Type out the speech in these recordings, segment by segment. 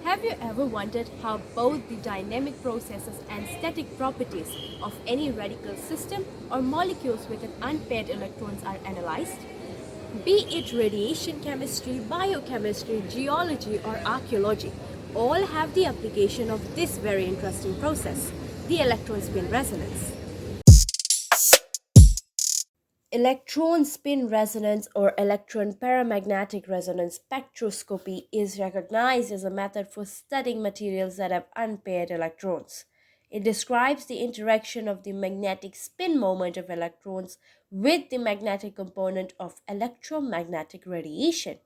Have you ever wondered how both the dynamic processes and static properties of any radical system or molecules with an unpaired electrons are analyzed? Be it radiation chemistry, biochemistry, geology, or archaeology, all have the application of this very interesting process, the electron spin resonance. Electron spin resonance or electron paramagnetic resonance spectroscopy is recognized as a method for studying materials that have unpaired electrons. It describes the interaction of the magnetic spin moment of electrons with the magnetic component of electromagnetic radiation,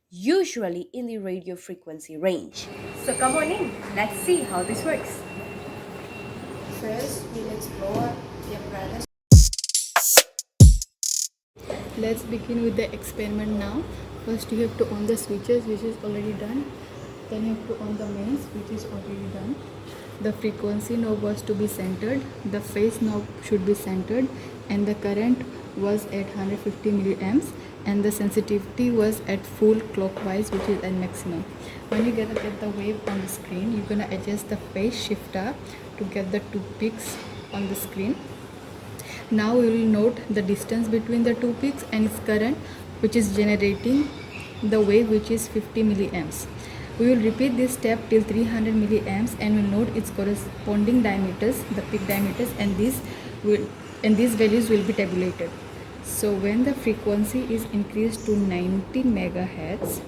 usually in the radio frequency range. So come on in, let's see how this works. First, we'll explore the apparatus. Let's begin with the experiment now. First you have to on the switches, which is already done. Then you have to on the mains, which is already done. The frequency knob was to be centered, the phase knob should be centered, and the current was at 150 milliamps, and the sensitivity was at full clockwise, which is at maximum. When you get the wave on the screen, you're gonna adjust the phase shifter to get the two peaks on the screen. Now we will note the distance between the two peaks and its current, which is generating the wave, which is 50 milliamps. We will repeat this step till 300 milliamps and will note its corresponding diameters, the peak diameters, and these values will be tabulated. So when the frequency is increased to 90 megahertz,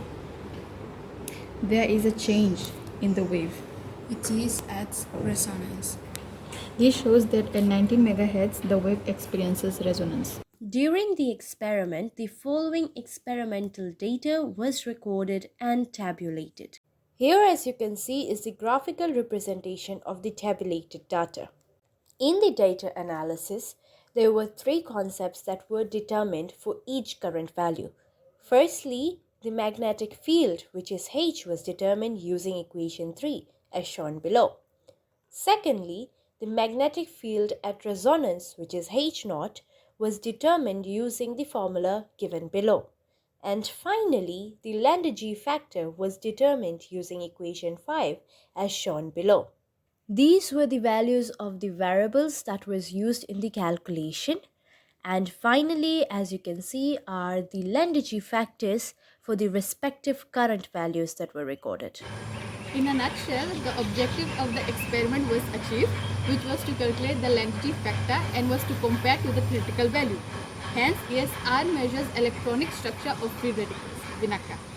there is a change in the wave. It is at resonance. This shows that at 19 megahertz, the wave experiences resonance. During the experiment, the following experimental data was recorded and tabulated. Here, as you can see, is the graphical representation of the tabulated data. In the data analysis, there were three concepts that were determined for each current value. Firstly, the magnetic field, which is H, was determined using equation 3, as shown below. Secondly, the magnetic field at resonance, which is H naught, was determined using the formula given below. And finally, the lambda G factor was determined using equation 5 as shown below. These were the values of the variables that was used in the calculation. And finally, as you can see, are the lambda G factors for the respective current values that were recorded. In a nutshell, the objective of the experiment was achieved, which was to calculate the lambda G factor and was to compare to the theoretical value. Hence, ESR measures electronic structure of free radicals. Vinaka.